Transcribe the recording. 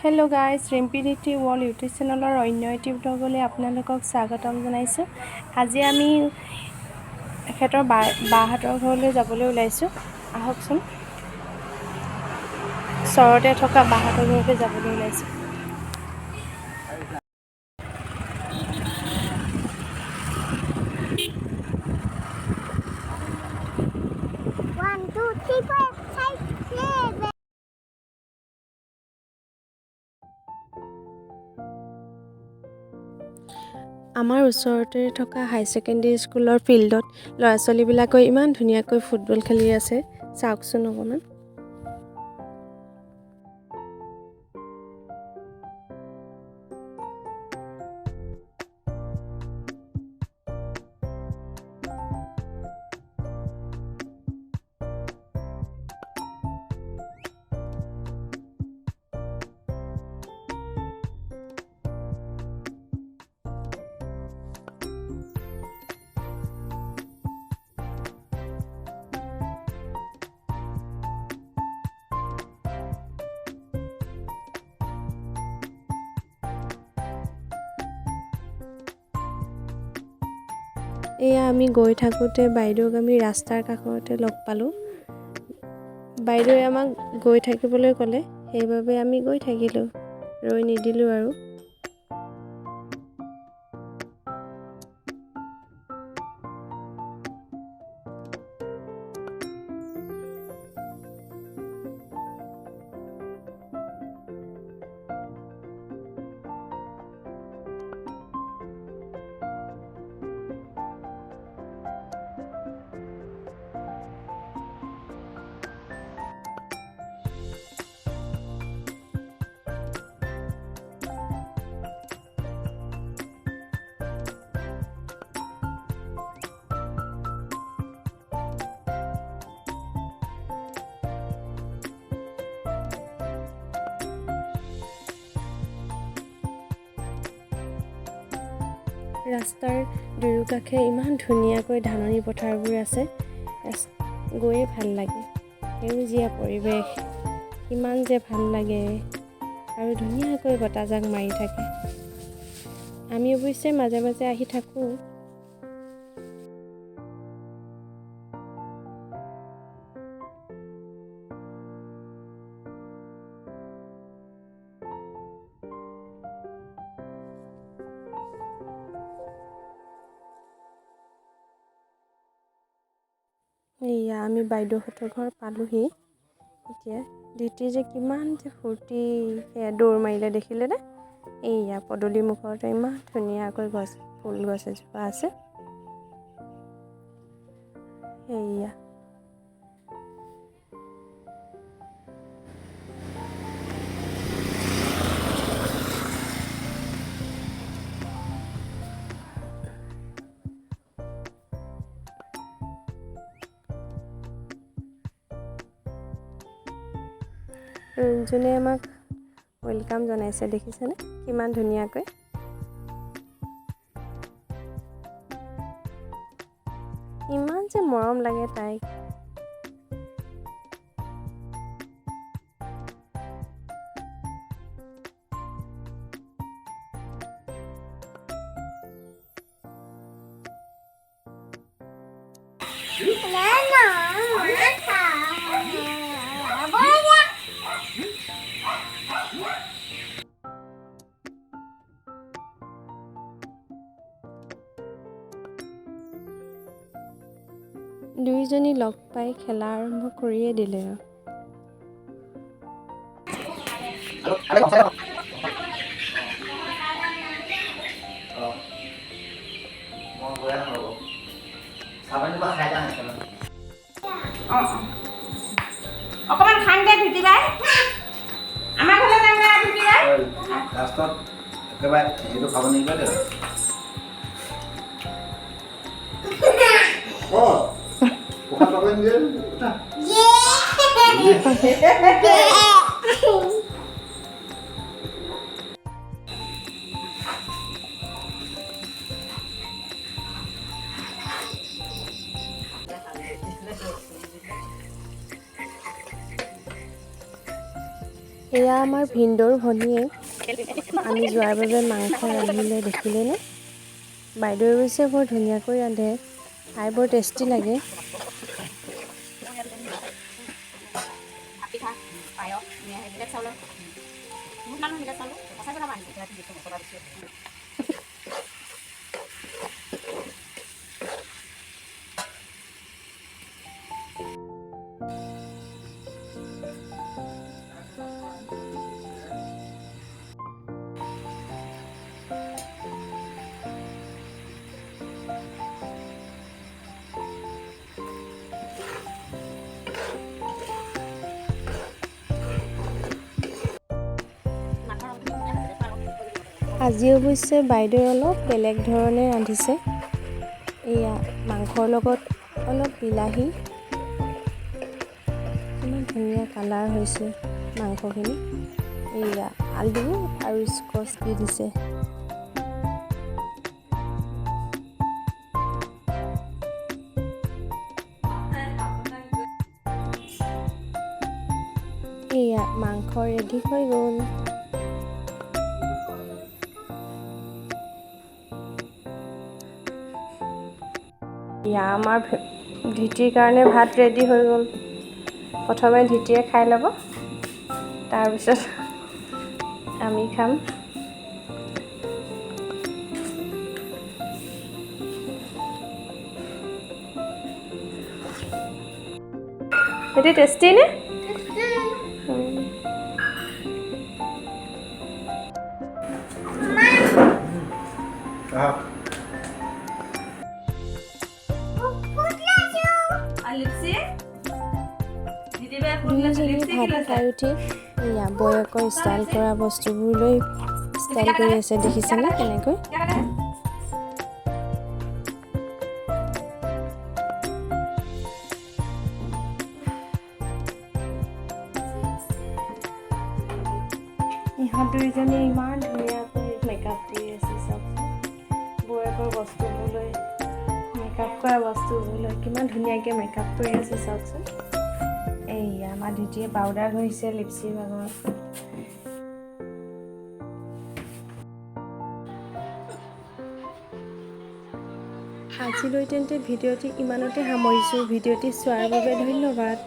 Hello' guys, ৰিম্পিডিটি world YouTube চেনেলৰ অন্য এটি ব্লগলৈ আপোনালোকক স্বাগতম জনাইছোঁ। আজি আমি এখেতৰ বাহঁতৰ ঘৰলৈ যাবলৈ ওলাইছোঁ। আহকচোন, ওচৰতে থকা বাহঁতৰ ঘৰলৈ যাবলৈ ওলাইছোঁ। আমাৰ ওচৰতে থকা হাই ছেকেণ্ডেৰী স্কুলৰ ফিল্ডত ল'ৰা ছোৱালীবিলাকে ইমান ধুনীয়াকৈ ফুটবল খেলি আছে। চাওকচোন অকণমান। এয়া আমি গৈ থাকোঁতে বাইদেউক আমি ৰাস্তাৰ কাষতে লগ পালোঁ। বাইদেৱে আমাক গৈ থাকিবলৈ ক'লে, সেইবাবে আমি গৈ থাকিলোঁ, ৰৈ নিদিলোঁ আৰু। ৰাস্তাৰ দুয়োকাষে ইমান ধুনীয়াকৈ ধাননি পথাৰবোৰ আছে, গৈয়ে ভাল লাগে। সেউজীয়া পৰিৱেশ, ইমান যে ভাল লাগে আৰু ধুনীয়াকৈ বতাহজাক মাৰি থাকে। আমি অৱশ্যে মাজে মাজে আহি থাকোঁ। এয়া আমি বাইদেউহঁতৰ ঘৰ পালোহি। এতিয়া দিতি যে কিমান যে ফূৰ্তি, সেয়া দৌৰ মাৰিলে দেখিলেনে? এইয়া পদূলি মুখতে ইমান ধুনীয়াকৈ ফুল গছ এজোপা আছে। এইয়া যোনে আমাক ৱেলকাম জনাইছে, দেখিছেনে কিমান ধুনীয়াকৈ? ইমান যে মৰম লাগে তাইক। দুয়োজনী লগ পাই খেলা আৰম্ভ কৰিয়ে দিলে আৰু। অকমান খান দে ধুতি বাই, আমাৰ ঘৰলৈ যাম না ধুতি বাই। লাষ্টত একেবাৰে সেইটো খাব নিদিবা দে। এয়া আমাৰ ভিনদেউৰ ভনীয়ে আমি যোৱাৰ বাবে মাংস ৰান্ধিলে দেখিলেনে? বাইদেৱে অৱশ্যে বৰ ধুনীয়াকৈ ৰান্ধে, খাই বৰ টেষ্টি লাগে। আজি অৱশ্যে বাইদেৱে অলপ বেলেগ ধৰণে ৰান্ধিছে। এয়া মাংসৰ লগত অলপ বিলাহী, ইমান ধুনীয়া কালাৰ হৈছে মাংসখিনি। এয়া আলু আৰু স্কচ দি দিছে। এয়া মাংস ৰেডি হৈ গ'ল। এয়া আমাৰ ধিতিৰ কাৰণে ভাত ৰেডি হৈ গ'ল। প্ৰথমে ধিতিয়ে খাই ল'ব, তাৰপিছত আমি খাম। সেইটো টেষ্টি নে? দুয়োজনীয়ে ভাত খাই উঠি এয়া বৌয়েকৰ ষ্টাইল কৰা বস্তুবোৰ লৈ ষ্টাইল কৰি আছে, দেখিছেনে কেনেকৈ? ইহঁত দুয়োজনীয়ে ইমান ধুনীয়াকৈ মেকআপ কৰি আছে চব। বৌয়েকৰ বস্তুবোৰ লৈ, মেকআপ কৰা বস্তুবোৰ লৈ কিমান ধুনীয়াকৈ মেকআপ কৰি আছে চাওকচোন। এইয়া আমাৰ ধিতিয়ে পাউডাৰ ঘঁহিছে লিপষ্টিক লগত। আজিলৈ তেন্তে ভিডিঅ'টি ইমানতে সামৰিছোঁ। ভিডিঅ'টি চোৱাৰ বাবে ধন্যবাদ।